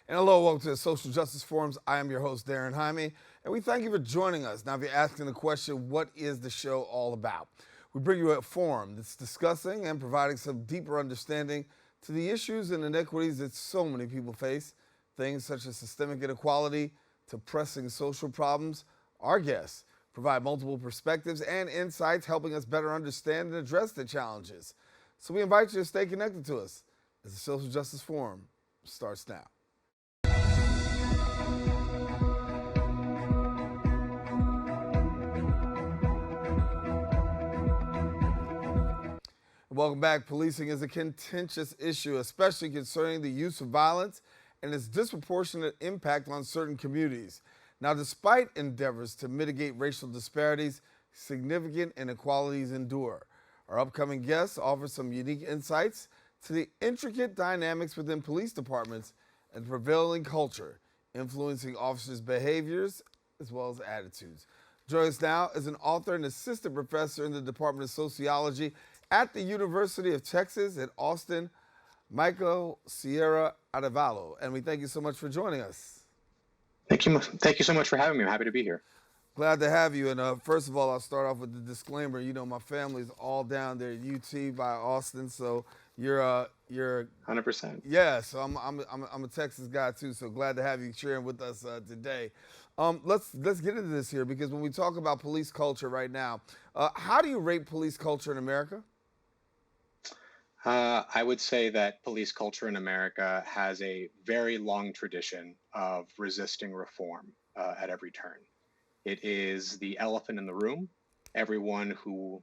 And hello, welcome to the Social Justice Forums. I am your host, Daren, Jaime, and we thank you for joining us. Now, if you're asking the question, what is the show all about? We bring you a forum that's discussing and providing some deeper understanding to the issues and inequities that so many people face, things such as systemic inequality to pressing social problems. Our guests provide multiple perspectives and insights, helping us better understand and address the challenges. So we invite you to stay connected to us as the Social Justice Forum starts now. Welcome back. Policing is a contentious issue, especially concerning the use of violence and its disproportionate impact on certain communities. Now, despite endeavors to mitigate racial disparities, significant inequalities endure. Our upcoming guests offer some unique insights to the intricate dynamics within police departments and prevailing culture, influencing officers' behaviors as well as attitudes. Joining us now is an author and assistant professor in the Department of Sociology at the University of Texas at Austin, Michael Sierra-Arévalo. And we thank you so much for joining us. Thank you. Thank you so much for having me. I'm happy to be here. Glad to have you. And first of all, I'll start off with the disclaimer. You know, my family's all down there at UT by Austin, so you're 100%. Yeah. So I'm a Texas guy too. So glad to have you sharing with us today. Let's get into this here because when we talk about police culture right now, how do you rate police culture in America? I would say that police culture in America has a very long tradition of resisting reform at every turn. It is the elephant in the room. Everyone who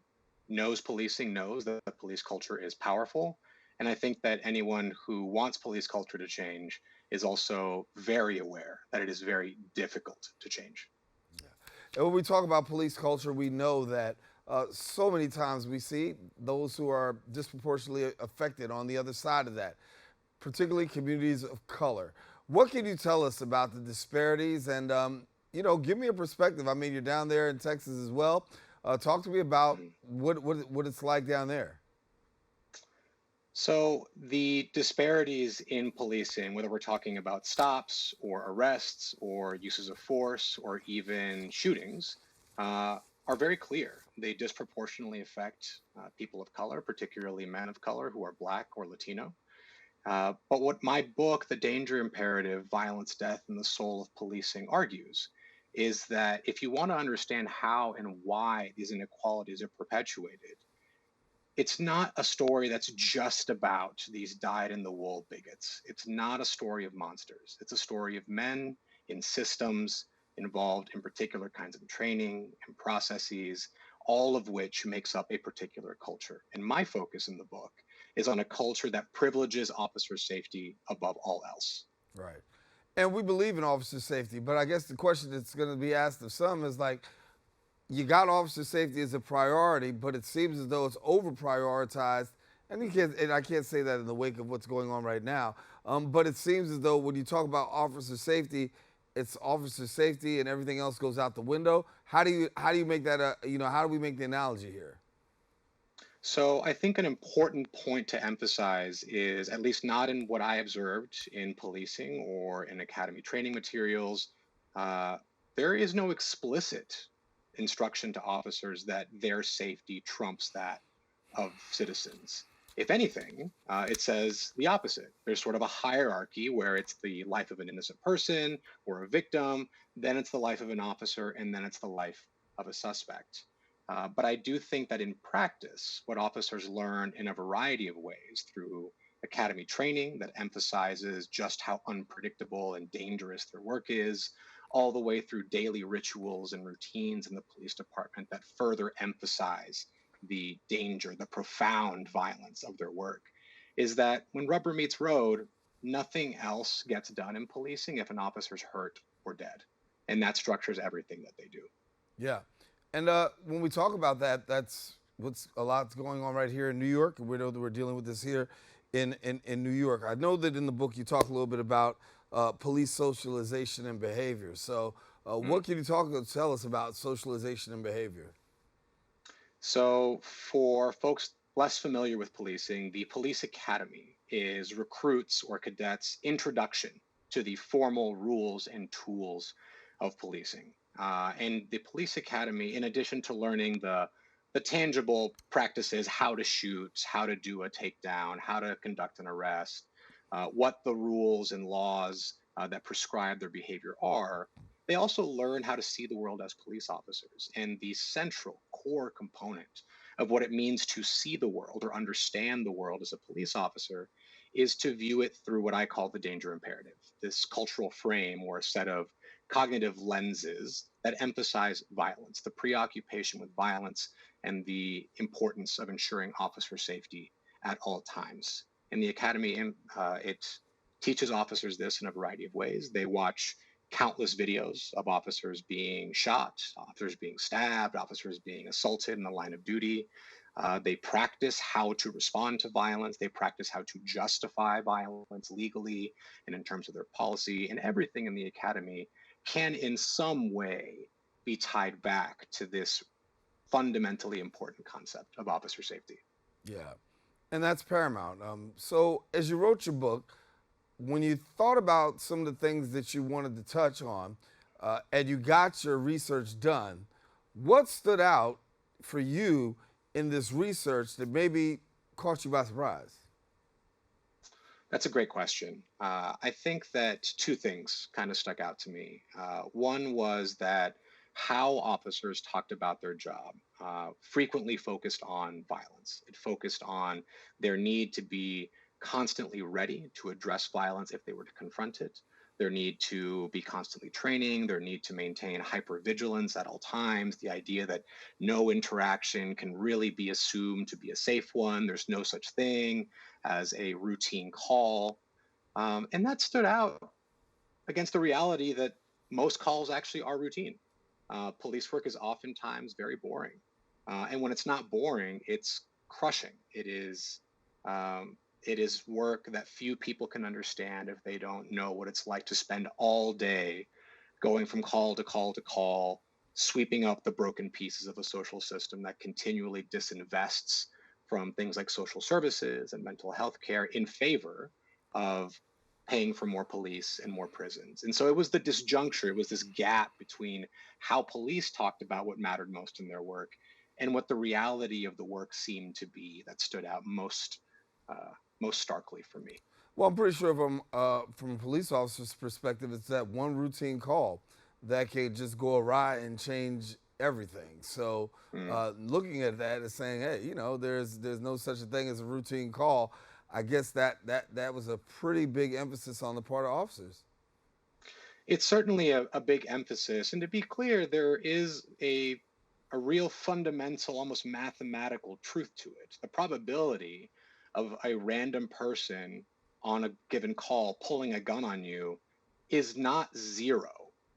knows policing knows that the police culture is powerful. And I think that anyone who wants police culture to change is also very aware that it is very difficult to change. Yeah. And when we talk about police culture, we know that so many times we see those who are disproportionately affected on the other side of that, particularly communities of color. What can you tell us about the disparities and, give me a perspective. I mean, you're down there in Texas as well. Talk to me about what it's like down there. So the disparities in policing, whether we're talking about stops or arrests or uses of force or even shootings, are very clear. They disproportionately affect people of color, particularly men of color who are Black or Latino. But what my book, The Danger Imperative, Violence, Death, and the Soul of Policing argues is that if you want to understand how and why these inequalities are perpetuated, it's not a story that's just about these dyed-in-the-wool bigots. It's not a story of monsters. It's a story of men in systems involved in particular kinds of training and processes, all of which makes up a particular culture. And my focus in the book is on a culture that privileges officer safety above all else. Right. And we believe in officer safety, but I guess the question that's going to be asked of some is like, you got officer safety as a priority, but it seems as though it's over prioritized. And I can't say that in the wake of what's going on right now. But it seems as though when you talk about officer safety, it's officer safety and everything else goes out the window. How do you make that how do we make the analogy here? So I think an important point to emphasize is, at least not in what I observed in policing or in academy training materials, there is no explicit instruction to officers that their safety trumps that of citizens. If anything, it says the opposite. There's sort of a hierarchy where it's the life of an innocent person or a victim, then it's the life of an officer, and then it's the life of a suspect. But I do think that in practice, what officers learn in a variety of ways through academy training that emphasizes just how unpredictable and dangerous their work is, all the way through daily rituals and routines in the police department that further emphasize the danger, the profound violence of their work, is that when rubber meets road, nothing else gets done in policing if an officer's hurt or dead. And that structures everything that they do. Yeah. And when we talk about that, that's what's a lot's going on right here in New York. And we know that we're dealing with this here in New York. I know that in the book you talk a little bit about police socialization and behavior. So what can you tell us about socialization and behavior? So for folks less familiar with policing, the police academy is recruits or cadets' introduction to the formal rules and tools of policing. And the police academy, in addition to learning the tangible practices, how to shoot, how to do a takedown, how to conduct an arrest, what the rules and laws that prescribe their behavior are, they also learn how to see the world as police officers. And the central core component of what it means to see the world or understand the world as a police officer is to view it through what I call the danger imperative, this cultural frame or a set of cognitive lenses that emphasize violence, the preoccupation with violence, and the importance of ensuring officer safety at all times. And the academy, it teaches officers this in a variety of ways. They watch countless videos of officers being shot, officers being stabbed, officers being assaulted in the line of duty. They practice how to respond to violence. They practice how to justify violence legally and in terms of their policy. And everything in the academy can in some way be tied back to this fundamentally important concept of officer safety. Yeah, and that's paramount. So as you wrote your book, when you thought about some of the things that you wanted to touch on, and you got your research done, what stood out for you in this research that maybe caught you by surprise? That's a great question. I think that two things kind of stuck out to me. One was that how officers talked about their job frequently focused on violence. It focused on their need to be constantly ready to address violence if they were to confront it, their need to be constantly training, their need to maintain hypervigilance at all times, the idea that no interaction can really be assumed to be a safe one. There's no such thing as a routine call. And that stood out against the reality that most calls actually are routine. Police work is oftentimes very boring. And when it's not boring, it's crushing. It is work that few people can understand if they don't know what it's like to spend all day going from call to call to call, sweeping up the broken pieces of a social system that continually disinvests from things like social services and mental health care in favor of paying for more police and more prisons. And so it was the disjuncture, it was this gap between how police talked about what mattered most in their work and what the reality of the work seemed to be that stood out most starkly for me. Well, I'm pretty sure from a police officer's perspective, it's that one routine call that can just go awry and change everything. So looking at that and saying, hey, there's no such a thing as a routine call. I guess that was a pretty big emphasis on the part of officers. It's certainly a big emphasis. And to be clear, there is a real fundamental, almost mathematical truth to it. The probability of a random person on a given call pulling a gun on you is not zero.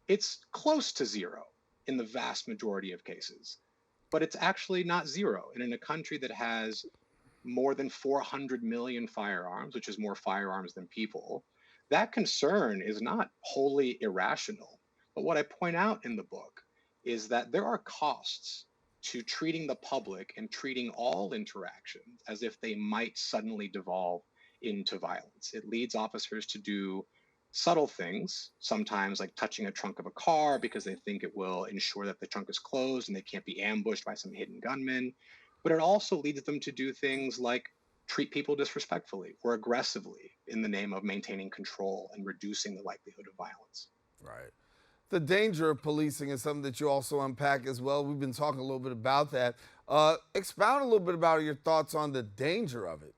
It's close to zero in the vast majority of cases, but it's actually not zero. And in a country that has more than 400 million firearms, which is more firearms than people, that concern is not wholly irrational. But what I point out in the book is that there are costs to treating the public and treating all interactions as if they might suddenly devolve into violence. It leads officers to do subtle things, sometimes like touching a trunk of a car because they think it will ensure that the trunk is closed and they can't be ambushed by some hidden gunman. But it also leads them to do things like treat people disrespectfully or aggressively in the name of maintaining control and reducing the likelihood of violence. Right. The danger of policing is something that you also unpack as well. We've been talking a little bit about that. Expound a little bit about your thoughts on the danger of it.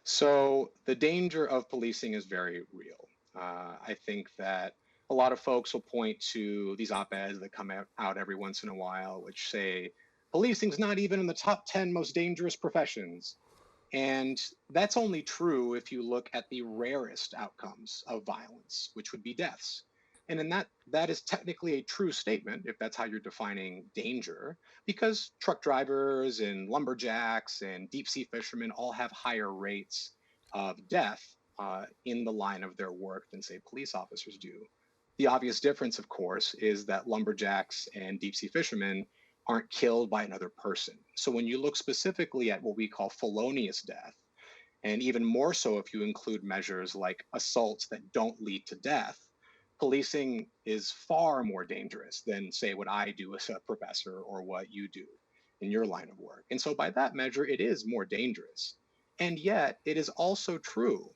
So the danger of policing is very real. I think that a lot of folks will point to these op-eds that come out every once in a while, which say, policing's not even in the top 10 most dangerous professions. And that's only true if you look at the rarest outcomes of violence, which would be deaths. And in that is technically a true statement, if that's how you're defining danger, because truck drivers and lumberjacks and deep sea fishermen all have higher rates of death in the line of their work than, say, police officers do. The obvious difference, of course, is that lumberjacks and deep sea fishermen aren't killed by another person. So when you look specifically at what we call felonious death, And even more so if you include measures like assaults that don't lead to death. Policing is far more dangerous than, say, what I do as a professor or what you do in your line of work. And so, by that measure, it is more dangerous. And yet, it is also true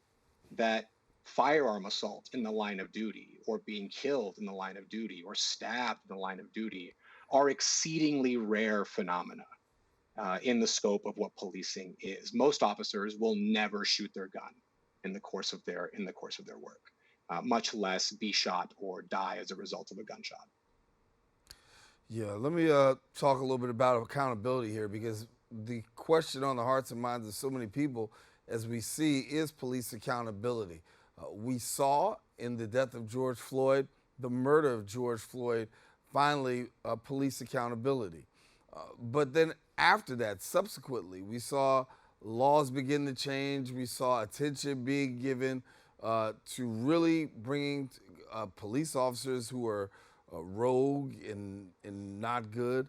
that firearm assault in the line of duty, or being killed in the line of duty, or stabbed in the line of duty are exceedingly rare phenomena in the scope of what policing is. Most officers will never shoot their gun in the course of their work, much less be shot or die as a result of a gunshot. Yeah, let me talk a little bit about accountability here, because the question on the hearts and minds of so many people, as we see, is police accountability. We saw in the death of George Floyd, the murder of George Floyd, finally police accountability. But then after that, subsequently, we saw laws begin to change. We saw attention being given to really bringing police officers who are rogue and not good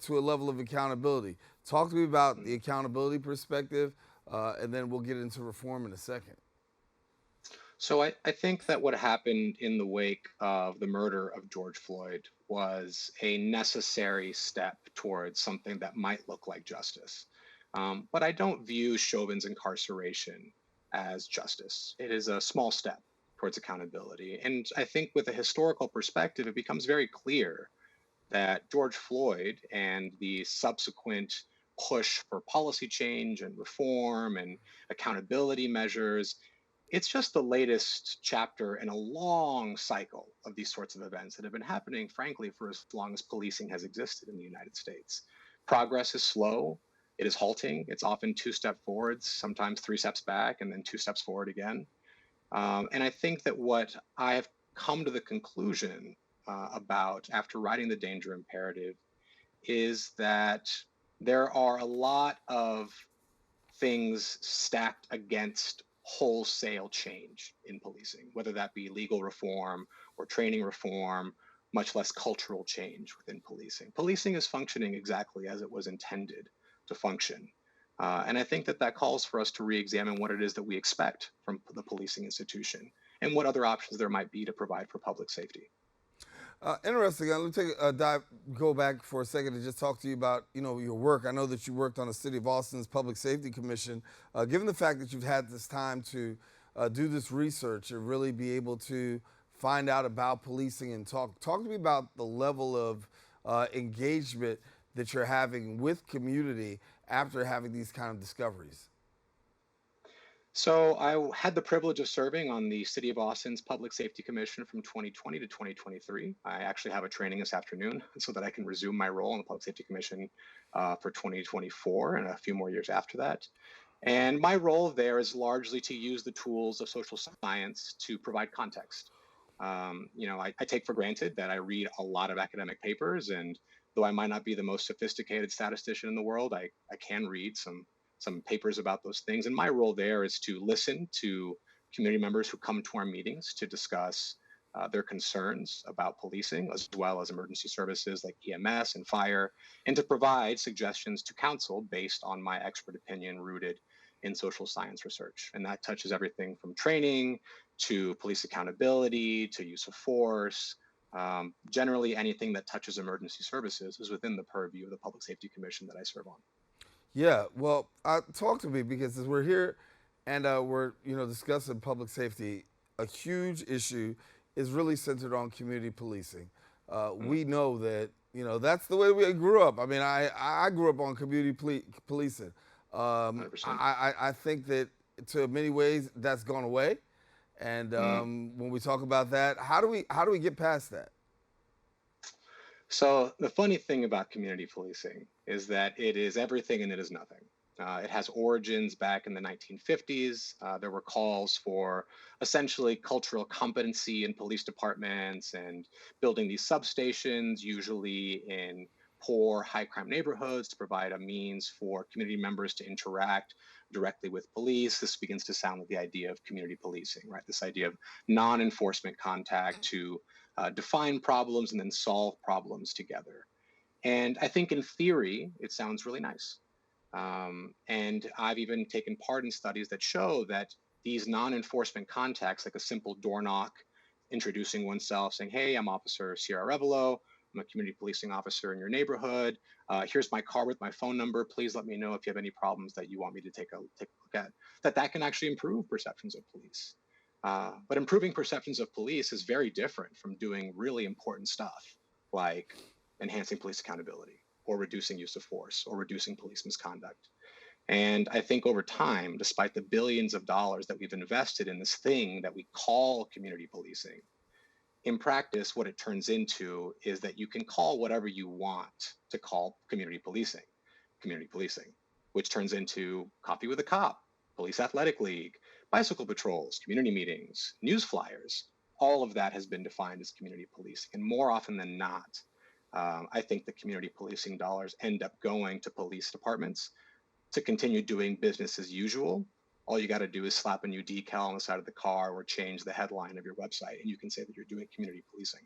to a level of accountability. Talk to me about the accountability perspective, and then we'll get into reform in a second. So I think that what happened in the wake of the murder of George Floyd was a necessary step towards something that might look like justice. But I don't view Chauvin's incarceration as justice. It is a small step towards accountability. And I think with a historical perspective, it becomes very clear that George Floyd and the subsequent push for policy change and reform and accountability measures, it's just the latest chapter in a long cycle of these sorts of events that have been happening, frankly, for as long as policing has existed in the United States. Progress is slow. It is halting. It's often two steps forwards, sometimes three steps back, and then two steps forward again. And I think that what I have come to the conclusion about after writing The Danger Imperative is that there are a lot of things stacked against wholesale change in policing, whether that be legal reform or training reform, much less cultural change within policing. Policing is functioning exactly as it was intended to function. And I think that that calls for us to re-examine what it is that we expect from the policing institution and what other options there might be to provide for public safety. Interesting. Let me take a go back for a second to just talk to you about, your work. I know that you worked on the City of Austin's Public Safety Commission. Given the fact that you've had this time to do this research and really be able to find out about policing and talk to me about the level of engagement that you're having with community after having these kind of discoveries. So I had the privilege of serving on the City of Austin's Public Safety Commission from 2020 to 2023. I actually have a training this afternoon so that I can resume my role in the Public Safety Commission for 2024 and a few more years after that. And my role there is largely to use the tools of social science to provide context. I take for granted that I read a lot of academic papers, and though I might not be the most sophisticated statistician in the world, I can read some papers about those things. And my role there is to listen to community members who come to our meetings to discuss their concerns about policing, as well as emergency services like EMS and fire, and to provide suggestions to council based on my expert opinion rooted in social science research. And that touches everything from training to police accountability to use of force. Generally, anything that touches emergency services is within the purview of the Public Safety Commission that I serve on. Yeah, well, talk to me, because as we're here and we're discussing public safety, a huge issue is really centered on community policing. We know that that's the way we grew up. I mean, I grew up on community policing. 100%. I think that to many ways that's gone away, and when we talk about that, how do we get past that? So the funny thing about community policing is that it is everything and it is nothing. It has origins back in the 1950s. There were calls for essentially cultural competency in police departments and building these substations, usually in poor, high crime neighborhoods, to provide a means for community members to interact directly with police. This begins to sound like the idea of community policing, right? This idea of non-enforcement contact to define problems and then solve problems together. And I think in theory, it sounds really nice. And I've even taken part in studies that show that these non-enforcement contacts, like a simple door knock, introducing oneself, saying, "Hey, I'm Officer Sierra-Arévalo. I'm a community policing officer in your neighborhood. Here's my card with my phone number. Please let me know if you have any problems that you want me to take a look at." That can actually improve perceptions of police. But improving perceptions of police is very different from doing really important stuff like enhancing police accountability or reducing use of force or reducing police misconduct. And I think over time, despite the billions of dollars that we've invested in this thing that we call community policing, in practice, what it turns into is that you can call whatever you want to call community policing, which turns into coffee with a cop, police athletic league, bicycle patrols, community meetings, news flyers. All of that has been defined as community policing. And more often than not, I think the community policing dollars end up going to police departments to continue doing business as usual. All you got to do is slap a new decal on the side of the car or change the headline of your website, and you can say that you're doing community policing.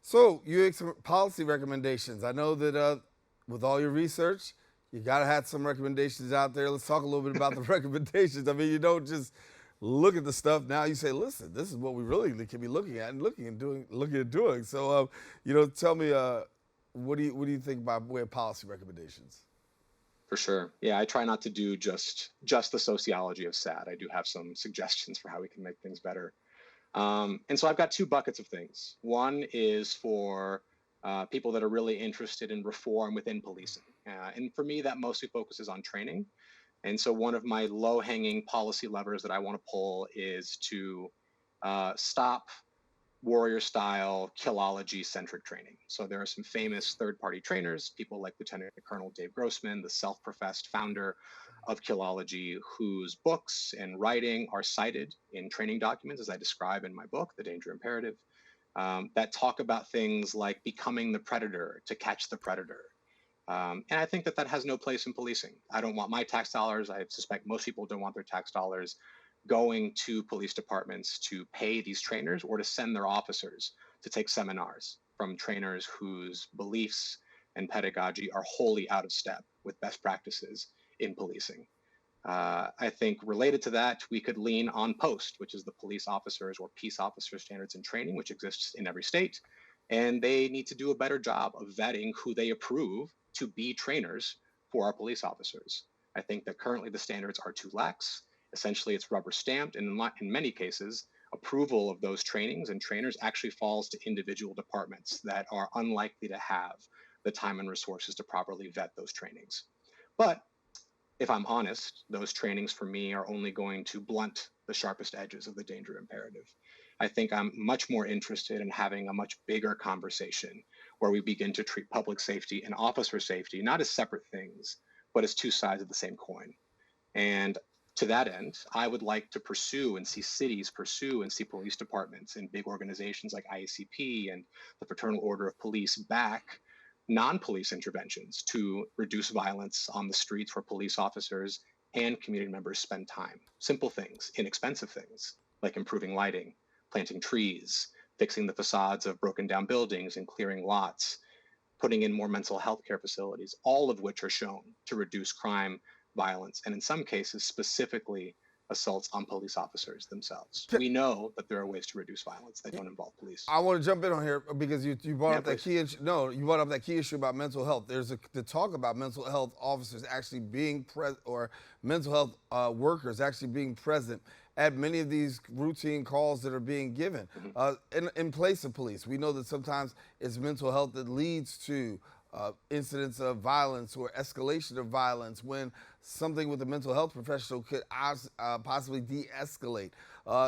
So you had some policy recommendations. I know that with all your research, you got to have some recommendations out there. Let's talk a little bit about the recommendations. I mean, you don't just look at the stuff. Now you say, listen, this is what we really can be looking at and looking at doing. So, tell me, what do you think by way of policy recommendations? For sure. Yeah, I try not to do just the sociology of SAD. I do have some suggestions for how we can make things better. And so I've got two buckets of things. One is for people that are really interested in reform within policing. And for me, that mostly focuses on training. And so one of my low-hanging policy levers that I want to pull is to stop warrior-style, killology-centric training. So there are some famous third-party trainers, people like Lieutenant Colonel Dave Grossman, the self-professed founder of Killology, whose books and writing are cited in training documents, as I describe in my book, The Danger Imperative, that talk about things like becoming the predator to catch the predator. And I think that has no place in policing. I don't want my tax dollars. I suspect most people don't want their tax dollars going to police departments to pay these trainers or to send their officers to take seminars from trainers whose beliefs and pedagogy are wholly out of step with best practices in policing. I think related to that, we could lean on POST, which is the police officers or peace officer standards in training, which exists in every state. And they need to do a better job of vetting who they approve to be trainers for our police officers. I think that currently the standards are too lax. Essentially, it's rubber stamped, and in many cases, approval of those trainings and trainers actually falls to individual departments that are unlikely to have the time and resources to properly vet those trainings. But if I'm honest, those trainings for me are only going to blunt the sharpest edges of the danger imperative. I think I'm much more interested in having a much bigger conversation where we begin to treat public safety and officer safety not as separate things, but as two sides of the same coin. And to that end, I would like to pursue and see cities pursue and see police departments and big organizations like IACP and the Fraternal Order of Police back non-police interventions to reduce violence on the streets where police officers and community members spend time. Simple things, inexpensive things, like improving lighting, planting trees, fixing the facades of broken down buildings and clearing lots, putting in more mental health care facilities, all of which are shown to reduce crime, violence, and in some cases, specifically assaults on police officers themselves. We know that there are ways to reduce violence that don't involve police. I want to jump in on here because you brought up that key issue. No, you brought up that key issue about mental health. There's the talk about mental health officers actually being present, or mental health workers actually being present at many of these routine calls that are being given in place of police. We know that sometimes it's mental health that leads to incidents of violence or escalation of violence when something with a mental health professional could possibly de-escalate.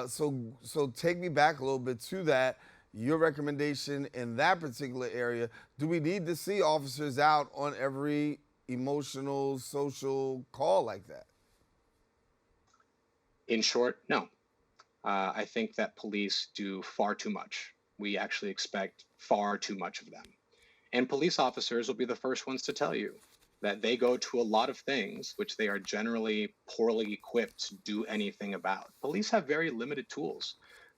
So take me back a little bit to that, your recommendation in that particular area. Do we need to see officers out on every emotional, social call like that? In short, no. I think that police do far too much. We actually expect far too much of them. And police officers will be the first ones to tell you that they go to a lot of things which they are generally poorly equipped to do anything about. Police have very limited tools.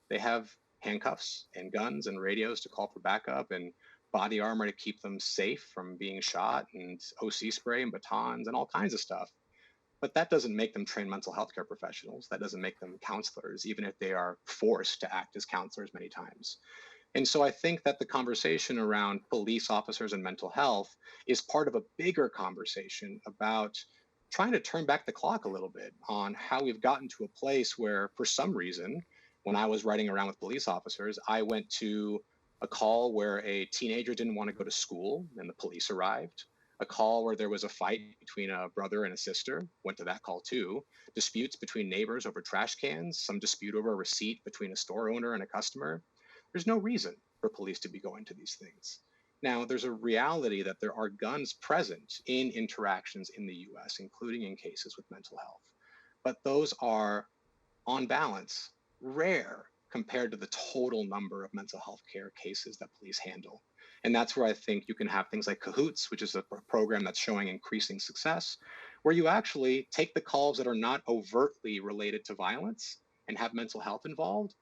They have handcuffs and guns and radios to call for backup and body armor to keep them safe from being shot, and OC spray and batons and all kinds of stuff. But that doesn't make them trained mental health care professionals. That doesn't make them counselors, even if they are forced to act as counselors many times. And so I think that the conversation around police officers and mental health is part of a bigger conversation about trying to turn back the clock a little bit on how we've gotten to a place where, for some reason, when I was riding around with police officers, I went to a call where a teenager didn't want to go to school and the police arrived. A call where there was a fight between a brother and a sister, went to that call too. Disputes between neighbors over trash cans, some dispute over a receipt between a store owner and a customer. There's no reason for police to be going to these things. Now, there's a reality that there are guns present in interactions in the US, including in cases with mental health. But those are, on balance, rare compared to the total number of mental health care cases that police handle. And that's where I think you can have things like Cahoots, which is a program that's showing increasing success, where you actually take the calls that are not overtly related to violence and have mental health involved,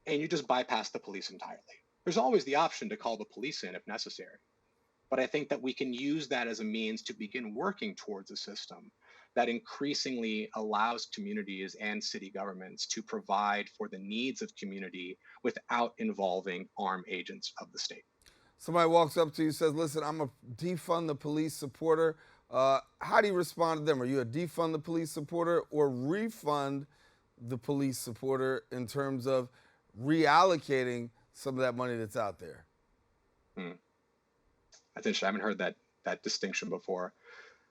and you just bypass the police entirely. There's always the option to call the police in if necessary. But I think that we can use that as a means to begin working towards a system that increasingly allows communities and city governments to provide for the needs of community without involving armed agents of the state. Somebody walks up to you and says, listen, I'm a defund the police supporter. How do you respond to them? Are you a defund the police supporter or refund the police supporter in terms of reallocating some of that money that's out there? That's interesting. I haven't heard that distinction before.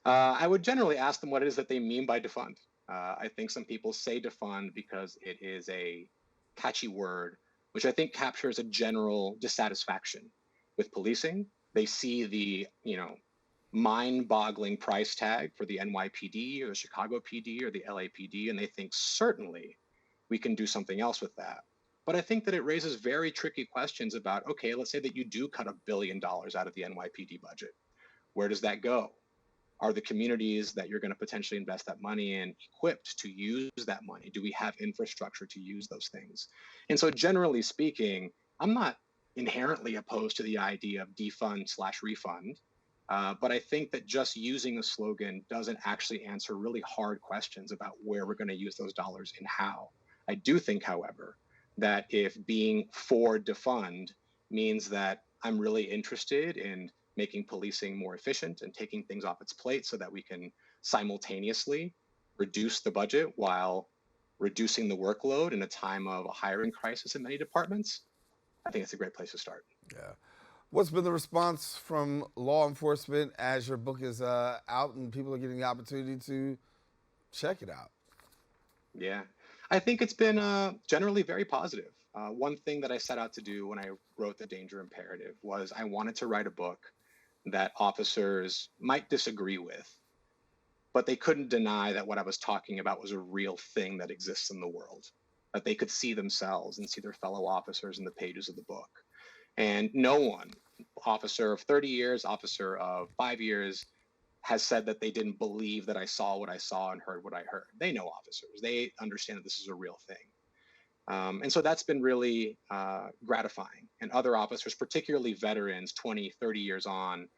I would generally ask them what it is that they mean by defund. I think some people say defund because it is a catchy word, which I think captures a general dissatisfaction with policing. They see the, mind-boggling price tag for the NYPD or the Chicago PD or the LAPD, and they think certainly we can do something else with that. But I think that it raises very tricky questions about, okay, let's say that you do cut $1 billion out of the NYPD budget. Where does that go? Are the communities that you're going to potentially invest that money in equipped to use that money? Do we have infrastructure to use those things? And so generally speaking, I'm not inherently opposed to the idea of defund/refund, but I think that just using a slogan doesn't actually answer really hard questions about where we're going to use those dollars and how. I do think, however, that if being for defund means that I'm really interested in making policing more efficient and taking things off its plate so that we can simultaneously reduce the budget while reducing the workload in a time of a hiring crisis in many departments, I think it's a great place to start. Yeah. What's been the response from law enforcement as your book is out and people are getting the opportunity to check it out? Yeah, I think it's been generally very positive. One thing that I set out to do when I wrote The Danger Imperative was I wanted to write a book that officers might disagree with, but they couldn't deny that what I was talking about was a real thing that exists in the world, that they could see themselves and see their fellow officers in the pages of the book. And no one, officer of 30 years, officer of 5 years, has said that they didn't believe that I saw what I saw and heard what I heard. They know officers. They understand that this is a real thing. And so that's been really gratifying. And other officers, particularly veterans, 20, 30 years on,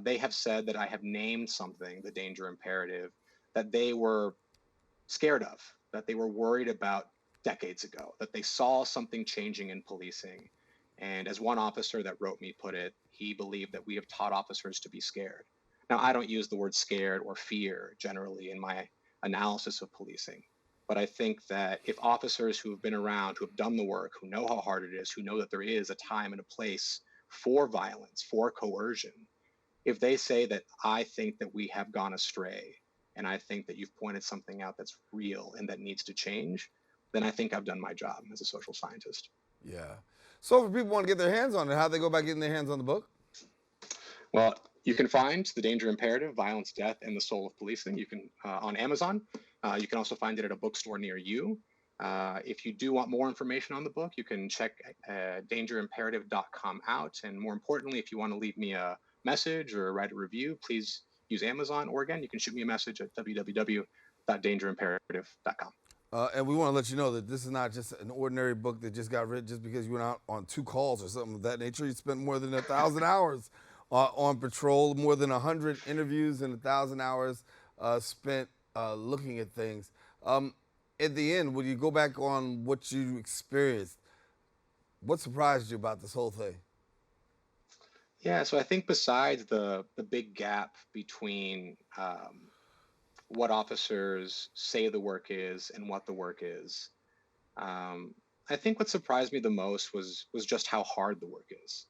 they have said that I have named something, the danger imperative, that they were scared of, that they were worried about decades ago, that they saw something changing in policing. And as one officer that wrote me put it, he believed that we have taught officers to be scared. Now, I don't use the word scared or fear generally in my analysis of policing. But I think that if officers who have been around, who have done the work, who know how hard it is, who know that there is a time and a place for violence, for coercion, if they say that I think that we have gone astray, and I think that you've pointed something out that's real and that needs to change, then I think I've done my job as a social scientist. Yeah. So if people want to get their hands on it, how do they go about getting their hands on the book? Well, you can find The Danger Imperative, Violence, Death, and the Soul of Policing. You can on Amazon. You can also find it at a bookstore near you. If you do want more information on the book, you can check dangerimperative.com out. And more importantly, if you want to leave me a message or write a review, please use Amazon. Or again, you can shoot me a message at www.dangerimperative.com. And we want to let you know that this is not just an ordinary book that just got written just because you went out on 2 calls or something of that nature. You spent more than 1,000 hours on patrol, more than 100 interviews and 1,000 hours spent looking at things. At the end, when you go back on what you experienced, what surprised you about this whole thing? Yeah, so I think besides the big gap between what officers say the work is and what the work is, I think what surprised me the most was just how hard the work is.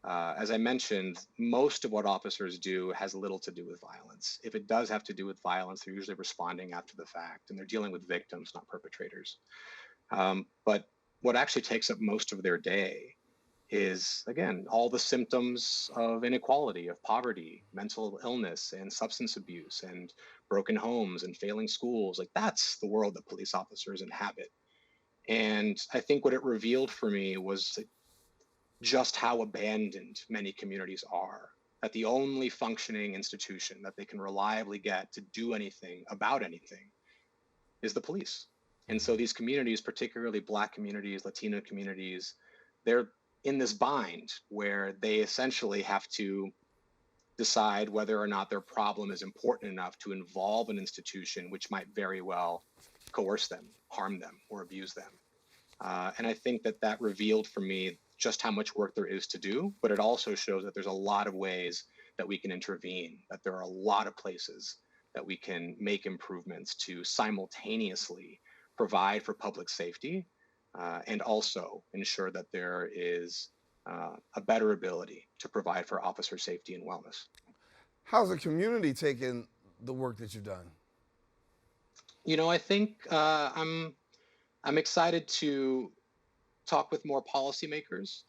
As I mentioned, most of what officers do has little to do with violence. If it does have to do with violence, they're usually responding after the fact, and they're dealing with victims, not perpetrators. But what actually takes up most of their day is, again, all the symptoms of inequality, of poverty, mental illness, and substance abuse, and broken homes and failing schools. Like, that's the world that police officers inhabit. And I think what it revealed for me was just how abandoned many communities are, that the only functioning institution that they can reliably get to do anything about anything is the police. And so these communities, particularly Black communities, Latino communities, they're in this bind where they essentially have to decide whether or not their problem is important enough to involve an institution which might very well coerce them, harm them, or abuse them. And I think that revealed for me just how much work there is to do, but it also shows that there's a lot of ways that we can intervene, that there are a lot of places that we can make improvements to simultaneously provide for public safety and also ensure that there is a better ability to provide for officer safety and wellness. How's the community taking the work that you've done? You know, I think I'm excited to talk with more policymakers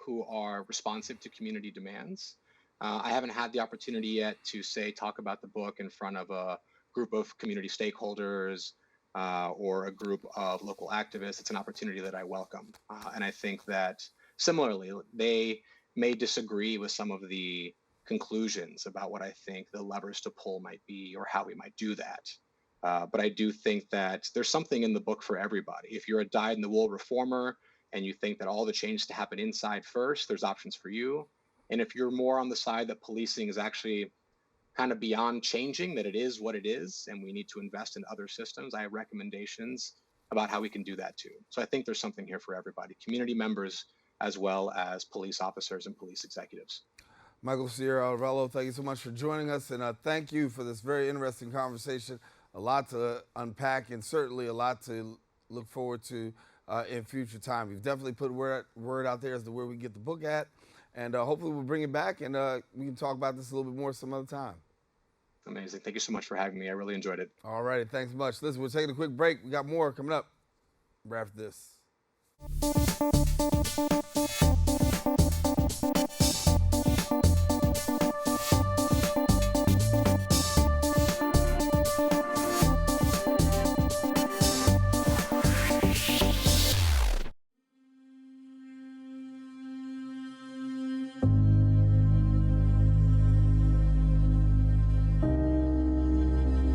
who are responsive to community demands. I haven't had the opportunity yet to talk about the book in front of a group of community stakeholders or a group of local activists. It's an opportunity that I welcome. And I think that similarly, they may disagree with some of the conclusions about what I think the levers to pull might be or how we might do that. But I do think that there's something in the book for everybody. If you're a dyed-in-the-wool reformer and you think that all the changes to happen inside first, there's options for you. And if you're more on the side that policing is actually kind of beyond changing, that it is what it is, and we need to invest in other systems, I have recommendations about how we can do that too. So I think there's something here for everybody, community members as well as police officers and police executives. Michael Sierra-Arévalo, thank you so much for joining us, and thank you for this very interesting conversation. A lot to unpack and certainly a lot to look forward to in future time. You've definitely put word out there as to where we can get the book at, and hopefully we'll bring it back and we can talk about this a little bit more some other time. Amazing. Thank you so much for having me. I really enjoyed it. All righty. Thanks much. Listen, we're taking a quick break. We got more coming up right after this.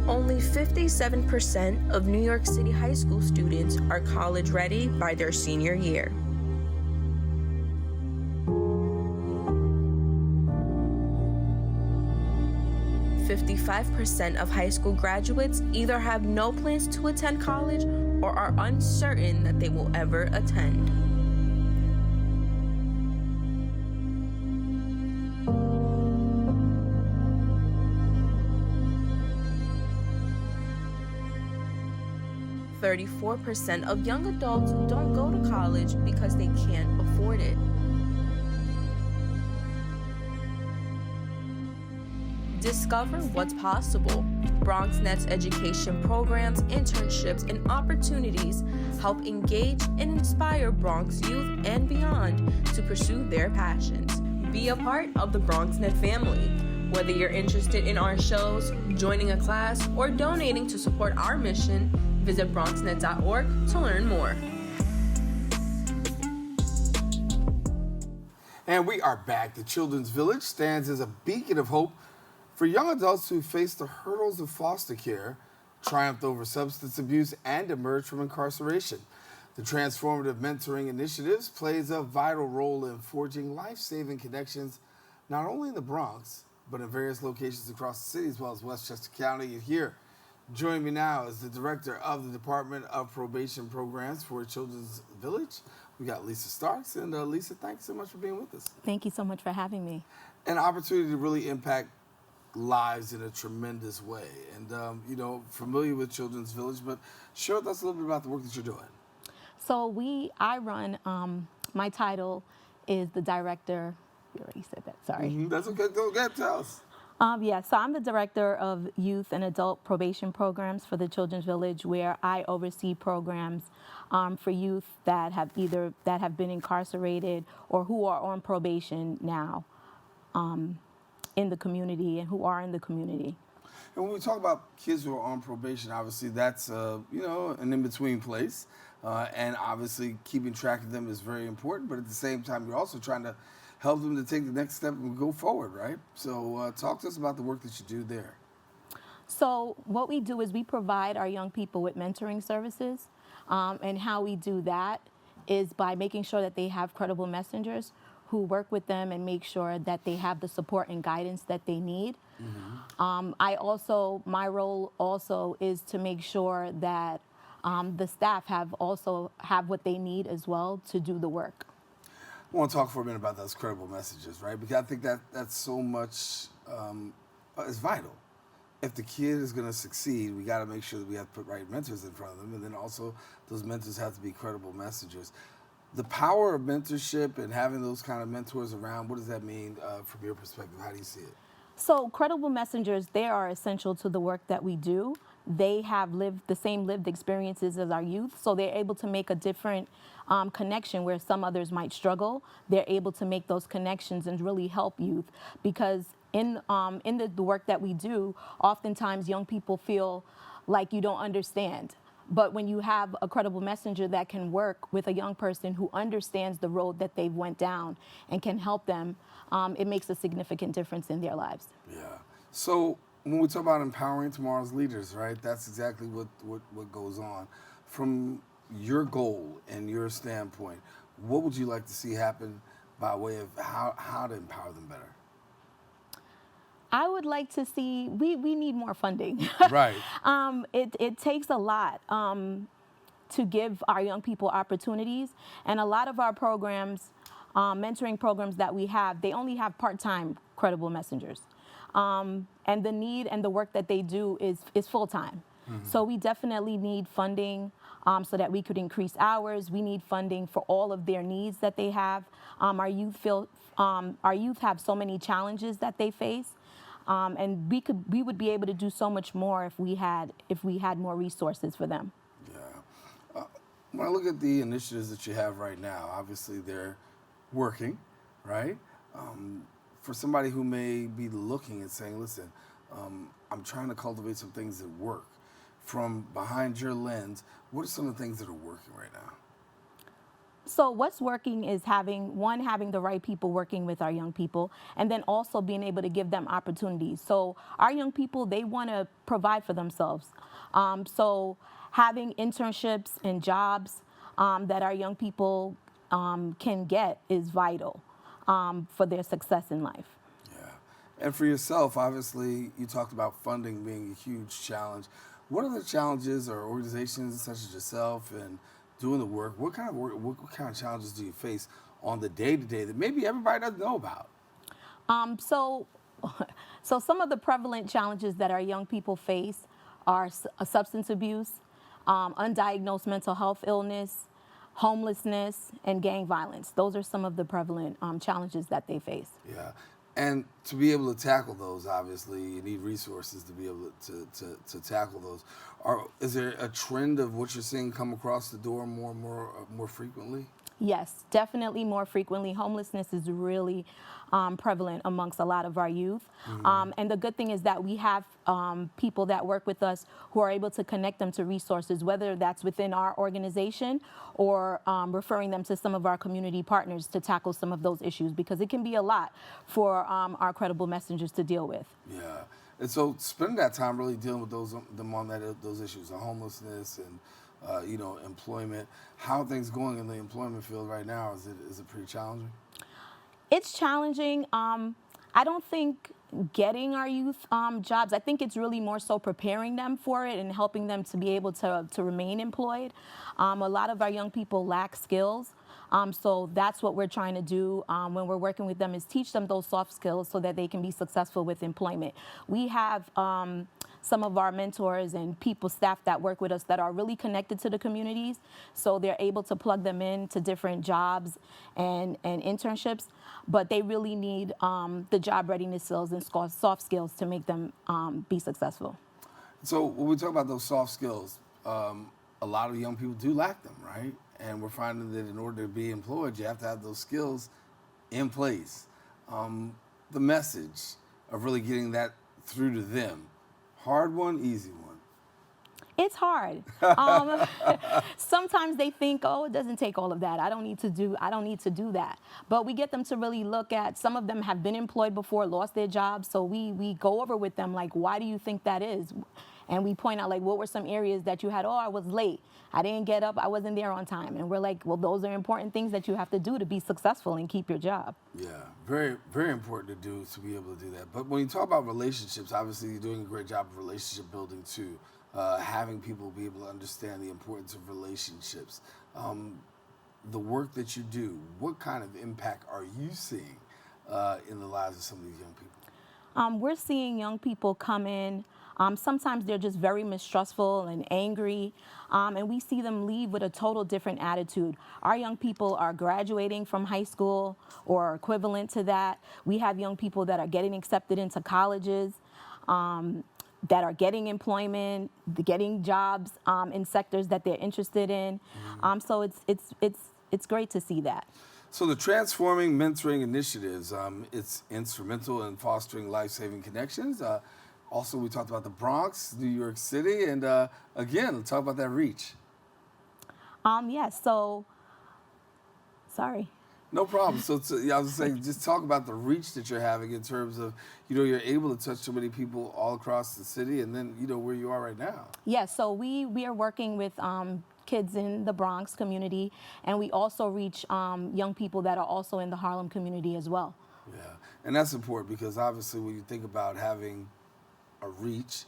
Only 57% of New York City high school students are college ready by their senior year. "55% of high school graduates either have no plans to attend college or are uncertain that they will ever attend. "34% of young adults don't go to college because they can't afford it. Discover what's possible. BronxNet's education programs, internships, and opportunities help engage and inspire Bronx youth and beyond to pursue their passions. Be a part of the BronxNet family. Whether you're interested in our shows, joining a class, or donating to support our mission, visit BronxNet.org to learn more. And we are back. The Children's Village stands as a beacon of hope for young adults who face the hurdles of foster care triumphed over substance abuse, and emerged from incarceration. The transformative mentoring initiatives plays a vital role in forging life-saving connections, not only in the Bronx, but in various locations across the city, as well as Westchester County. And here, joining me now is the director of the Department of Probation Programs for Children's Village. We got Lisa Starks. And Lisa, thanks so much for being with us. Thank you so much for having me. An opportunity to really impact lives in a tremendous way. And, familiar with Children's Village, but share with us a little bit about the work that you're doing. So I run, my title is the director. You already said that, sorry. That's okay. Go ahead, tell us. So I'm the director of youth and adult probation programs for the Children's Village, where I oversee programs for youth that have been incarcerated or who are on probation now in the community and who are in the community. And when we talk about kids who are on probation, obviously that's an in-between place. And obviously keeping track of them is very important, but at the same time, you're also trying to help them to take the next step and go forward, right? So talk to us about the work that you do there. So what we do is we provide our young people with mentoring services, and how we do that is by making sure that they have credible messengers who work with them and make sure that they have the support and guidance that they need. My role also is to make sure that the staff have what they need as well to do the work. I want to talk for a minute about those credible messages, right? Because I think that's so much, it's vital. If the kid is going to succeed, we got to make sure that we have to put right mentors in front of them, and then also those mentors have to be credible messengers. The power of mentorship and having those kind of mentors around, what does that mean from your perspective? How do you see it? So credible messengers, they are essential to the work that we do. They have lived the same lived experiences as our youth, so they're able to make a different connection where some others might struggle. They're able to make those connections and really help youth, because in the work that we do, oftentimes young people feel like you don't understand. But when you have a credible messenger that can work with a young person who understands the road that they've went down and can help them, it makes a significant difference in their lives. Yeah. So when we talk about empowering tomorrow's leaders, right, that's exactly what goes on. From your goal and your standpoint, what would you like to see happen by way of how to empower them better? I would like to see, we need more funding. Right. It takes a lot to give our young people opportunities. And a lot of our programs, mentoring programs that we have, they only have part-time credible messengers. And the need and the work that they do is full-time. So we definitely need funding so that we could increase hours. We need funding for all of their needs that they have. Our youth have so many challenges that they face. And we would be able to do so much more if we had more resources for them. Yeah. When I look at the initiatives that you have right now, obviously they're working, right? For somebody who may be looking and saying, listen, I'm trying to cultivate some things that work. From behind your lens, what are some of the things that are working right now? So what's working is having the right people working with our young people, and then also being able to give them opportunities. So our young people, they want to provide for themselves. So having internships and jobs that our young people can get is vital for their success in life. Yeah. And for yourself, obviously, you talked about funding being a huge challenge. What are the challenges or organizations such as yourself and doing the work, what kind of challenges do you face on the day-to-day that maybe everybody doesn't know about? So some of the prevalent challenges that our young people face are substance abuse, undiagnosed mental health illness, homelessness, and gang violence. Those are some of the prevalent challenges that they face. Yeah. And to be able to tackle those, obviously, you need resources to be able to tackle those. Is there a trend of what you're seeing come across the door more frequently? Yes, definitely more frequently. Homelessness is really prevalent amongst a lot of our youth. And the good thing is that we have people that work with us who are able to connect them to resources, whether that's within our organization or referring them to some of our community partners to tackle some of those issues, because it can be a lot for our credible messengers to deal with. Yeah. And so spending that time really dealing with those issues, of homelessness and employment. How are things going in the employment field right now? Is it pretty challenging? It's challenging. I don't think getting our youth jobs, I think it's really more so preparing them for it and helping them to be able to remain employed. A lot of our young people lack skills. So that's what we're trying to do when we're working with them, is teach them those soft skills so that they can be successful with employment. We have some of our mentors and staff that work with us that are really connected to the communities, so they're able to plug them into different jobs and internships, but they really need the job readiness skills and soft skills to make them be successful. So when we talk about those soft skills, a lot of young people do lack them, right? And we're finding that in order to be employed, you have to have those skills in place. The message of really getting that through to them, hard one, easy one? It's hard. Sometimes they think, oh, it doesn't take all of that. I don't need to do that. But we get them to really look at, some of them have been employed before, lost their jobs. So we go over with them, like, why do you think that is? And we point out, like, what were some areas that you had? Oh, I was late. I didn't get up. I wasn't there on time. And we're like, well, those are important things that you have to do to be successful and keep your job. Yeah, very, very important to do, to be able to do that. But when you talk about relationships, obviously you're doing a great job of relationship building too. Having people be able to understand the importance of relationships. The work that you do, what kind of impact are you seeing in the lives of some of these young people? We're seeing young people come in. Sometimes they're just very mistrustful and angry, and we see them leave with a total different attitude. Our young people are graduating from high school or equivalent to that. We have young people that are getting accepted into colleges, that are getting employment, getting jobs in sectors that they're interested in. So it's great to see that. So the Transforming Mentoring Initiatives, it's instrumental in fostering life-saving connections. Also, we talked about the Bronx, New York City, and again, let's talk about that reach. Sorry. No problem. So I was saying, just talk about the reach that you're having in terms of, you're able to touch so many people all across the city, and then, where you are right now. Yes, so we are working with kids in the Bronx community, and we also reach young people that are also in the Harlem community as well. Yeah, and that's important because obviously when you think about having a reach,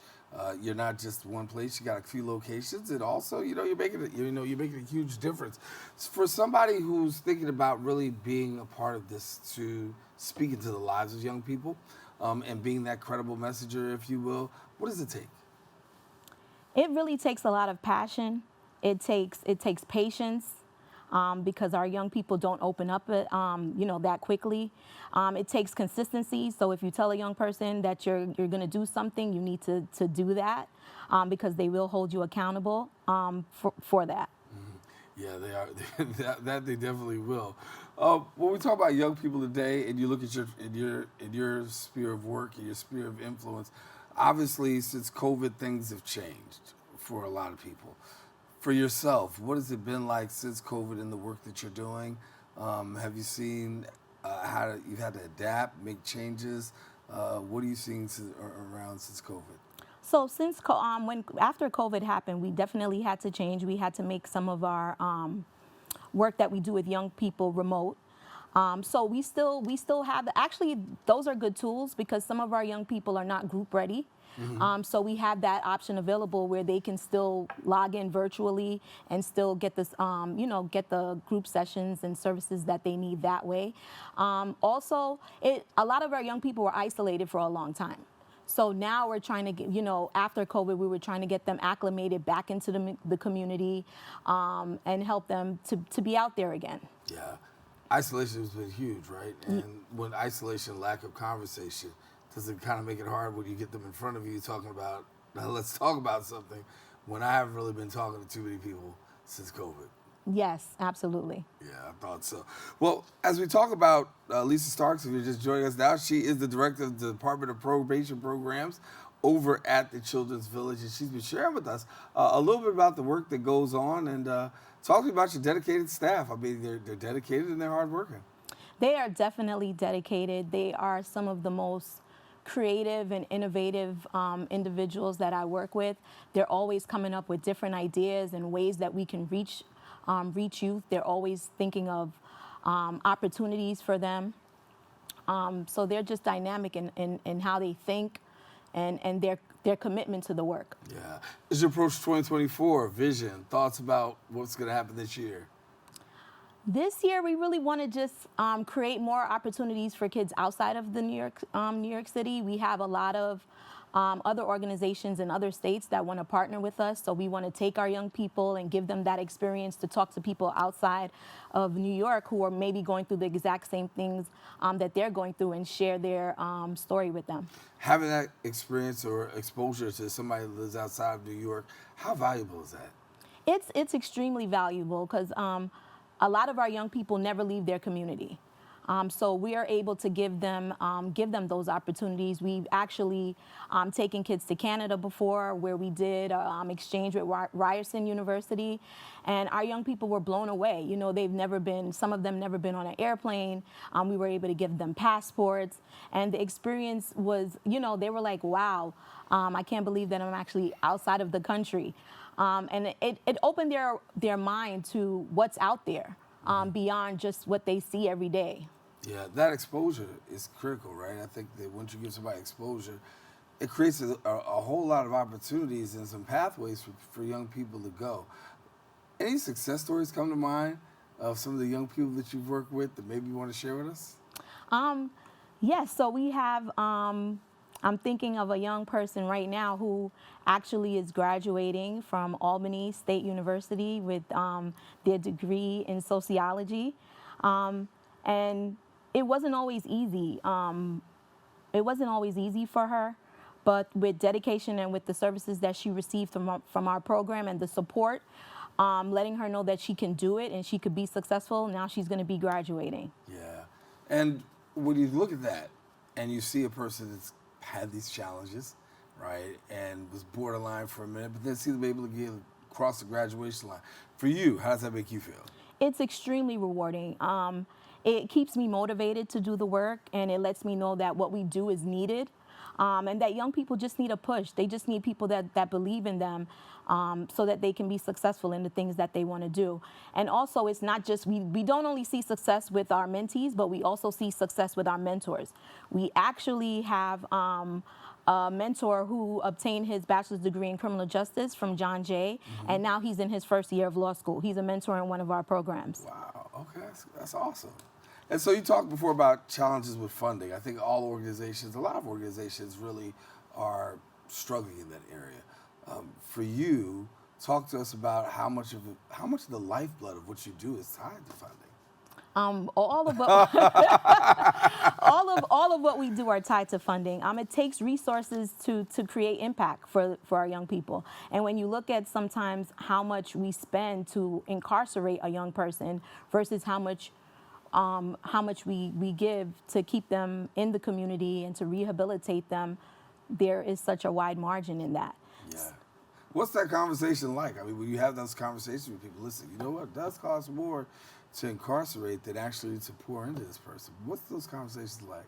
you're not just one place. You got a few locations, and also, you're making a huge difference. For somebody who's thinking about really being a part of this, to speak into the lives of young people, and being that credible messenger, if you will, what does it take? It really takes a lot of passion. It takes patience. Because our young people don't open up, that quickly. It takes consistency. So if you tell a young person that you're going to do something, you need to do that, because they will hold you accountable for that. Mm-hmm. Yeah, they are. that they definitely will. When we talk about young people today, and you look at your sphere of work and your sphere of influence, obviously since COVID, things have changed for a lot of people. For yourself, what has it been like since COVID in the work that you're doing? Have you seen how you've had to adapt, make changes? What are you seeing around since COVID? So after COVID happened, we definitely had to change. We had to make some of our work that we do with young people remote. So we still have actually, those are good tools because some of our young people are not group ready. Mm-hmm. So we have that option available where they can still log in virtually and still get this, get the group sessions and services that they need that way. Also, a lot of our young people were isolated for a long time. So now we're trying to get, after COVID, we were trying to get them acclimated back into the community and help them to be out there again. Yeah. Isolation has been huge, right? And when isolation, lack of conversation, does it kind of make it hard when you get them in front of you talking about, now let's talk about something, when I haven't really been talking to too many people since COVID? Yes, absolutely. Yeah, I thought so. Well, as we talk about Lisa Starks, if you're just joining us now, she is the director of the Department of Probation Programs over at the Children's Village, and she's been sharing with us a little bit about the work that goes on, and talk to me about your dedicated staff. I mean, they're dedicated and they're hardworking. They are definitely dedicated. They are some of the most creative and innovative individuals that I work with. They're always coming up with different ideas and ways that we can reach youth. They're always thinking of opportunities for them. So they're just dynamic in how they think and their commitment to the work. Yeah. As you approach 2024, vision, thoughts about what's going to happen this year? This year, we really want to just create more opportunities for kids outside of the New York City. We have a lot of other organizations in other states that want to partner with us. So we want to take our young people and give them that experience to talk to people outside of New York who are maybe going through the exact same things that they're going through and share their story with them. Having that experience or exposure to somebody that lives outside of New York, how valuable is that? It's extremely valuable because a lot of our young people never leave their community. So we are able to give them those opportunities. We've actually taken kids to Canada before, where we did exchange with Ryerson University, and our young people were blown away. You know, some of them never been on an airplane. We were able to give them passports, and the experience was, you know, they were like, wow, I can't believe that I'm actually outside of the country. And it opened their mind to what's out there beyond just what they see every day. Yeah, that exposure is critical, right? I think that once you give somebody exposure, it creates a whole lot of opportunities and some pathways for young people to go. Any success stories come to mind of some of the young people that you've worked with that maybe you want to share with us? Yes, so we have, I'm thinking of a young person right now who actually is graduating from Albany State University with their degree in sociology. And it wasn't always easy. It wasn't always easy for her, but with dedication and with the services that she received from our program and the support, letting her know that she can do it and she could be successful, now she's going to be graduating. Yeah. And when you look at that and you see a person that's had these challenges, right, and was borderline for a minute, but then see them able to get across the graduation line. For you, how does that make you feel? It's extremely rewarding. It keeps me motivated to do the work, and it lets me know that what we do is needed, and that young people just need a push. They just need people that believe in them so that they can be successful in the things that they want to do. And also, it's not just, we don't only see success with our mentees, but we also see success with our mentors. We actually have a mentor who obtained his bachelor's degree in criminal justice from John Jay, and now he's in his first year of law school. He's a mentor in one of our programs. Wow, okay, that's awesome. And so you talked before about challenges with funding. I think all organizations, a lot of organizations really are struggling in that area. For you, talk to us about how much of the lifeblood of what you do is tied to funding. All of what all of what we do are tied to funding. It takes resources to create impact for our young people. And when you look at sometimes how much we spend to incarcerate a young person versus how much we give to keep them in the community and to rehabilitate them, there is such a wide margin in that. Yeah. What's that conversation like? I mean, when you have those conversations with people, listen, you know what, it does cost more to incarcerate than actually to pour into this person. What's those conversations like?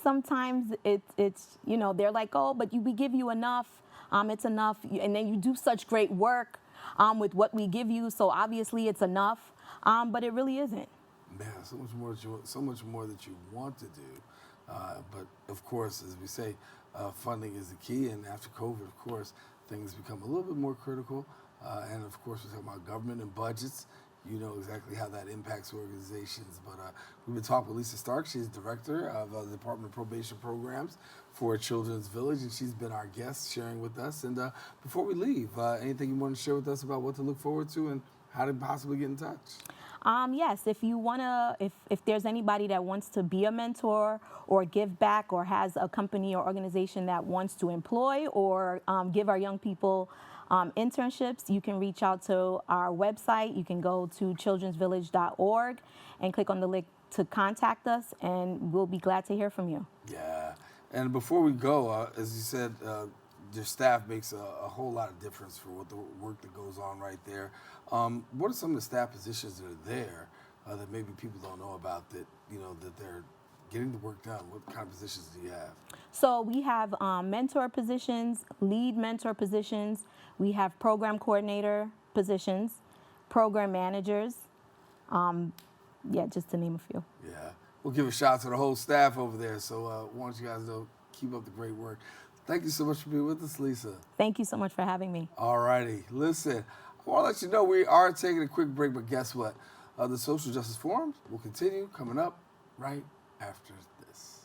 Sometimes it's you know, they're like, oh, but we give you enough, it's enough, and then you do such great work with what we give you, so obviously it's enough, but it really isn't. Man, so much more that you want to do, but of course, as we say, funding is the key, and after COVID, of course, things become a little bit more critical, and of course, we're talking about government and budgets. You know exactly how that impacts organizations. But we've been talking with Lisa Stark. She's director of the Department of Probation Programs for Children's Village, and she's been our guest sharing with us. And before we leave, anything you want to share with us about what to look forward to and how to possibly get in touch? Yes, if you wanna, if there's anybody that wants to be a mentor or give back or has a company or organization that wants to employ or give our young people internships, you can reach out to our website. You can go to childrensvillage.org and click on the link to contact us, and we'll be glad to hear from you. Yeah, and before we go, as you said, your staff makes a whole lot of difference for what the work that goes on right there. What are some of the staff positions that are there that maybe people don't know about that, you know, that they're getting the work done? What kind of positions do you have? So we have mentor positions, lead mentor positions. We have program coordinator positions, program managers. Yeah, just to name a few. Yeah. We'll give a shout out to the whole staff over there. So I want you guys to keep up the great work. Thank you so much for being with us, Lisa. Thank you so much for having me. All righty. Listen, I want to let you know we are taking a quick break, but guess what? The Social Justice Forum will continue coming up right after this.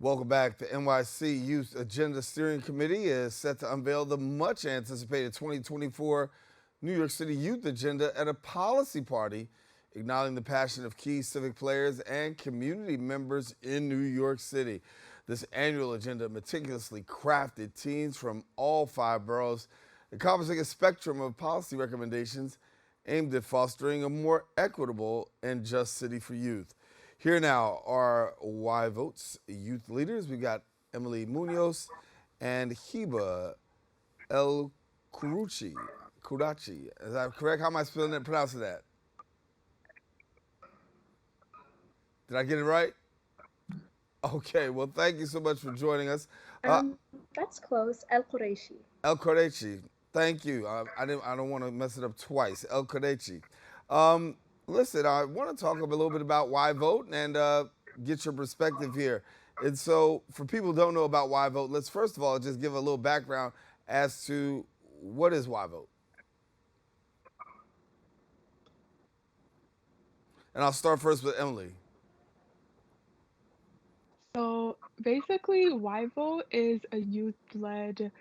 Welcome back. The NYC Youth Agenda Steering Committee is set to unveil the much anticipated 2024 New York City Youth Agenda at a policy party, igniting the passion of key civic players and community members in New York City. This annual agenda meticulously crafted teams from all 5 boroughs, encompassing a spectrum of policy recommendations aimed at fostering a more equitable and just city for youth. Here now are Yvote's youth leaders. We got Emily Munoz and Heba Elkouraichi. Is that correct? How am I spelling it, pronouncing that? Did I get it right? Okay, well, thank you so much for joining us. That's close. Elkouraichi. Elkouraichi, thank you. I don't want to mess it up twice. Elkouraichi. Listen, I want to talk a little bit about Yvote and get your perspective here. And so, for people who don't know about Yvote, let's first of all just give a little background as to what is Yvote. And I'll start first with Emily. So basically, YVOte is a youth-led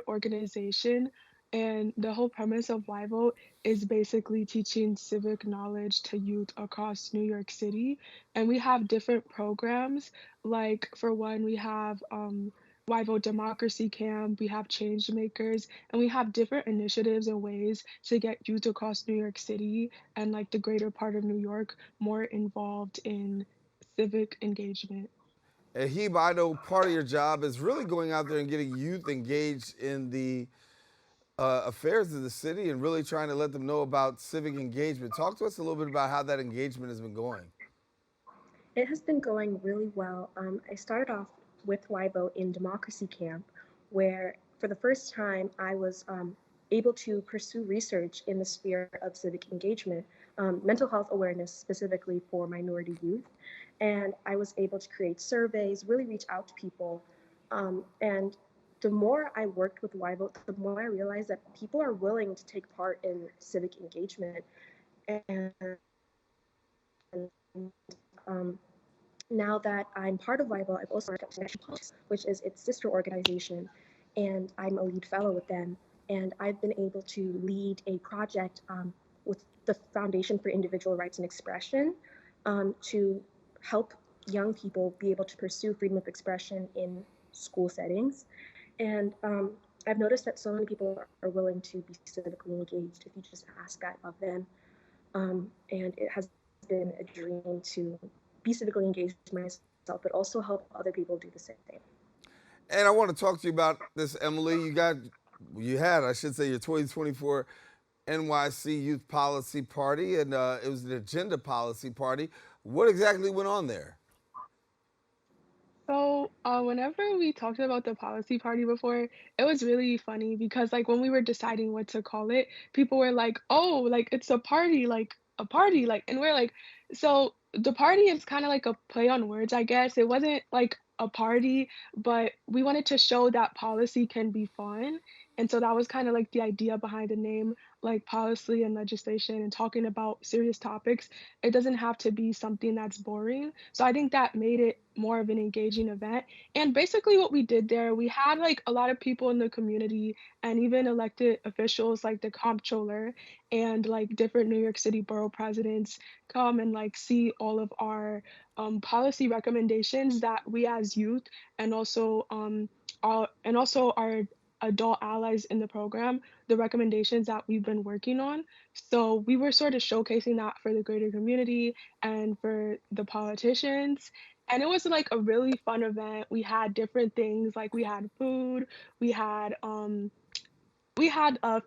organization, and the whole premise of YVOte is basically teaching civic knowledge to youth across New York City. And we have different programs. Like for one, we have YVOte Democracy Camp, we have Change Makers, and we have different initiatives and ways to get youth across New York City and like the greater part of New York more involved in civic engagement. And Heba, I know part of your job is really going out there and getting youth engaged in the affairs of the city and really trying to let them know about civic engagement. Talk to us a little bit about how that engagement has been going. It has been going really well. I started off with YVOte in Democracy Camp, where for the first time I was able to pursue research in the sphere of civic engagement, mental health awareness specifically for minority youth. And I was able to create surveys, really reach out to people. And the more I worked with YVOte, the more I realized that people are willing to take part in civic engagement. And now that I'm part of YVOte, I've also worked at National Politics, which is its sister organization, and I'm a lead fellow with them. And I've been able to lead a project with the Foundation for Individual Rights and Expression to help young people be able to pursue freedom of expression in school settings. And I've noticed that so many people are willing to be civically engaged if you just ask that of them. And it has been a dream to be civically engaged myself, but also help other people do the same thing. And I want to talk to you about this, Emily. You had, I should say, your 2024 NYC Youth Policy Party, and it was an agenda policy party. What exactly went on there? So, whenever we talked about the policy party before, it was really funny because, like, when we were deciding what to call it, people were like, "Oh, like it's a party," like, and we're like, so the party is kind of like a play on words, I guess. It wasn't like a party, but we wanted to show that policy can be fun, and so that was kind of like the idea behind the name, like policy and legislation and talking about serious topics. It doesn't have to be something that's boring. So I think that made it more of an engaging event. And basically, what we did there, we had like a lot of people in the community and even elected officials like the comptroller and like different New York City borough presidents come and like see all of our policy recommendations that we as youth and also our adult allies in the program, the recommendations that we've been working on. So we were sort of showcasing that for the greater community and for the politicians. And it was like a really fun event. We had different things, like we had food, we had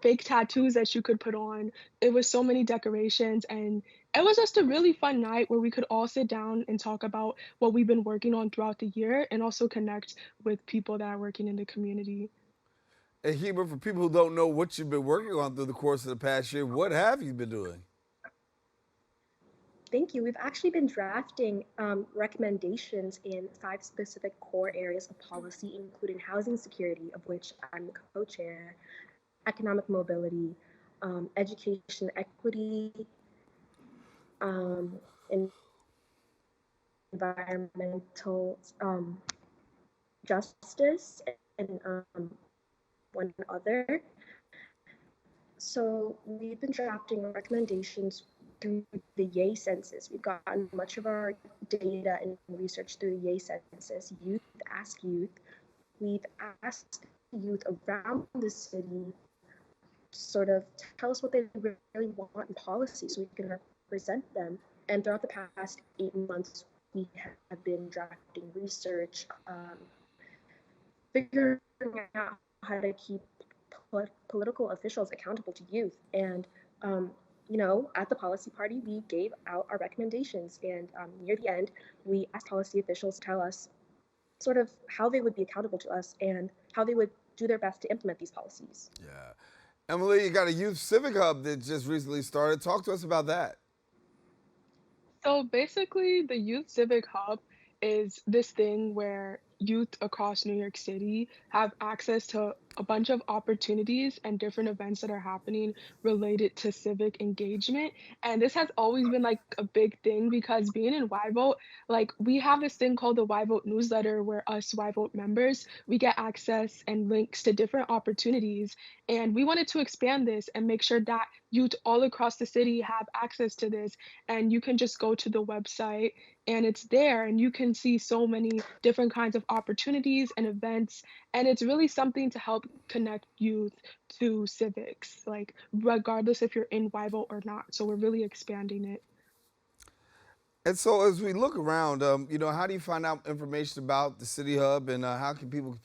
fake tattoos that you could put on. It was so many decorations, and it was just a really fun night where we could all sit down and talk about what we've been working on throughout the year and also connect with people that are working in the community. And Heba, for people who don't know what you've been working on through the course of the past year, what have you been doing? Thank you. We've actually been drafting recommendations in 5 specific core areas of policy, including housing security, of which I'm the co-chair, economic mobility, education equity, um, environmental justice, and one other. So we've been drafting recommendations through the Yay census. We've gotten much of our data and research through the Yay census. Youth Ask Youth. We've asked youth around the city sort of tell us what they really want in policy so we can represent them. And throughout the past 8 months, we have been drafting research, figuring out how to keep political officials accountable to youth. And, at the policy party, we gave out our recommendations. And near the end, we asked policy officials to tell us sort of how they would be accountable to us and how they would do their best to implement these policies. Yeah. Emily, you got a youth civic hub that just recently started. Talk to us about that. So basically, the Youth Civic Hub is this thing where youth across New York City have access to a bunch of opportunities and different events that are happening related to civic engagement. And this has always been like a big thing because being in Yvote, like we have this thing called the Yvote newsletter where us Yvote members, we get access and links to different opportunities. And we wanted to expand this and make sure that youth all across the city have access to this. And you can just go to the website and it's there and you can see so many different kinds of opportunities and events, and it's really something to help connect youth to civics, like regardless if you're in Yvote or not. So we're really expanding it. And so as we look around, how do you find out information about the City Hub, and how can people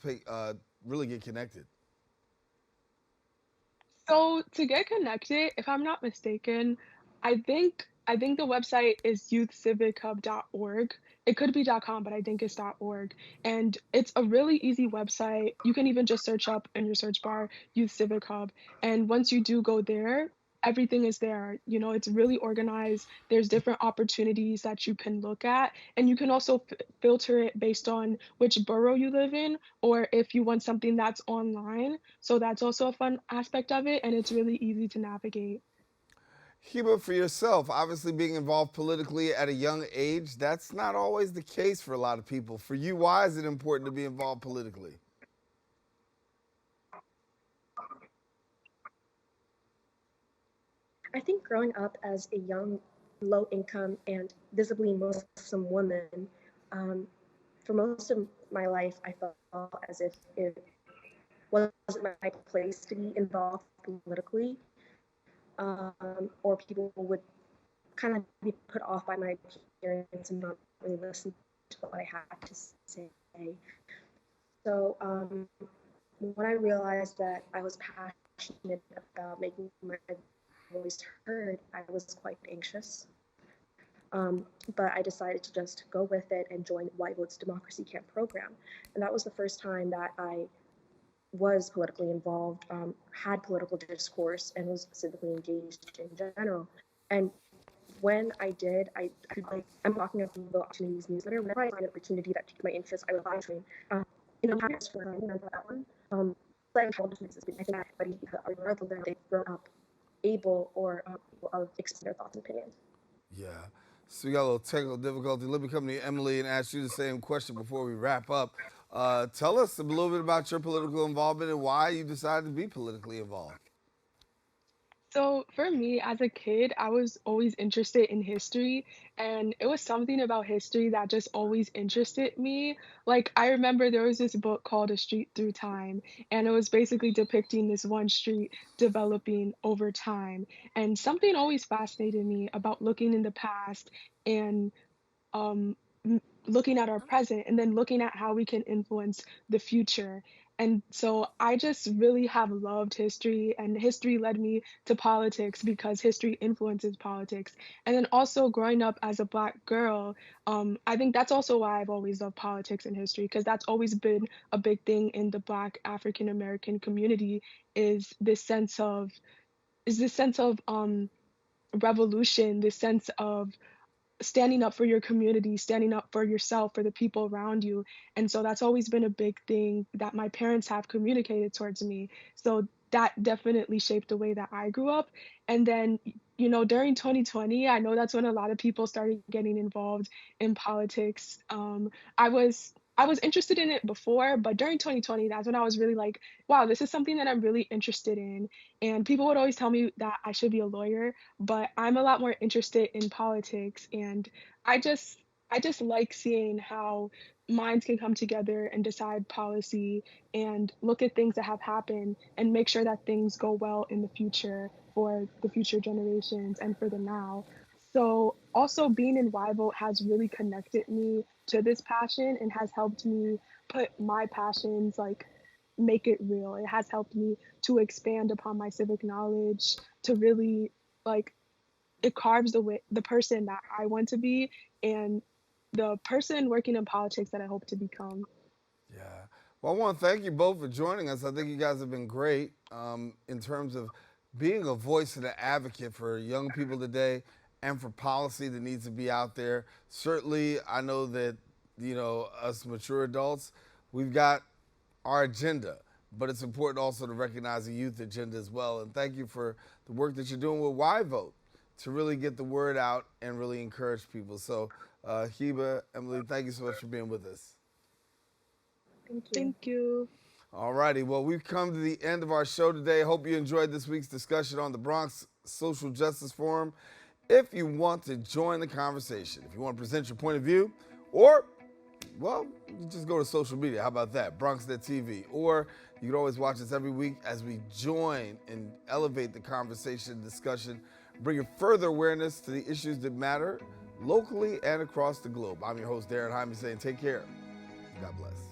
really get connected? So to get connected, if I'm not mistaken, I think the website is youthcivichub.org. It could be .com, but I think it's .org. And it's a really easy website. You can even just search up in your search bar Youth Civic Hub. And once you do go there, everything is there. You know, it's really organized. There's different opportunities that you can look at, and you can also filter it based on which borough you live in or if you want something that's online. So that's also a fun aspect of it, and it's really easy to navigate. Heba, for yourself, obviously being involved politically at a young age, that's not always the case for a lot of people. For you, why is it important to be involved politically? I think growing up as a young, low income, and visibly Muslim woman, um, for most of my life, I felt as if it wasn't my place to be involved politically, or people would kind of be put off by my appearance and not really listen to what I had to say. So when I realized that I was passionate about making my voice heard, I was quite anxious. But I decided to just go with it and join Yvote's Democracy Camp program. And that was the first time that I was politically involved, had political discourse, and was civically engaged in general. And when I did, I'm talking about the Opportunities newsletter. Whenever I find an opportunity that piqued my interest, I would apply to it. For I remember that one. Like how differences between everybody, regardless of whether they grow up able or able of expressing their thoughts and opinions. Yeah. So we got a little technical difficulty. Let me come to you, Emily, and ask you the same question before we wrap up. Tell us a little bit about your political involvement and why you decided to be politically involved. So for me, as a kid, I was always interested in history, and it was something about history that just always interested me. Like, I remember there was this book called A Street Through Time, and it was basically depicting this one street developing over time. And something always fascinated me about looking in the past and um, looking at our present and then looking at how we can influence the future. And so I just really have loved history, and history led me to politics because history influences politics. And then also growing up as a Black girl, I think that's also why I've always loved politics and history, because that's always been a big thing in the Black African American community is this sense of revolution, this sense of standing up for your community, standing up for yourself, for the people around you. And so that's always been a big thing that my parents have communicated towards me. So that definitely shaped the way that I grew up. And then, during 2020, I know that's when a lot of people started getting involved in politics. I was interested in it before, but during 2020, that's when I was really like, wow, this is something that I'm really interested in. And people would always tell me that I should be a lawyer, but I'm a lot more interested in politics. And I just I just like seeing how minds can come together and decide policy and look at things that have happened and make sure that things go well in the future for the future generations and for the now. So also being in Yvote has really connected me to this passion and has helped me put my passions, like, make it real. It has helped me to expand upon my civic knowledge, to really, like, it carves the person that I want to be and the person working in politics that I hope to become. Yeah. Well, I want to thank you both for joining us. I think you guys have been great in terms of being a voice and an advocate for young people today and for policy that needs to be out there. Certainly, I know that, us mature adults, we've got our agenda, but it's important also to recognize the youth agenda as well. And thank you for the work that you're doing with Yvote to really get the word out and really encourage people. So, Heba, Emily, thank you so much for being with us. Thank you. Thank you. All righty. Well, we've come to the end of our show today. Hope you enjoyed this week's discussion on the Bronx Social Justice Forum. If you want to join the conversation, if you want to present your point of view, or, well, you just go to social media. How about that? BronxNet TV. Or you can always watch us every week as we join and elevate the conversation, discussion, bringing further awareness to the issues that matter locally and across the globe. I'm your host, Daren Jaime, saying take care. God bless.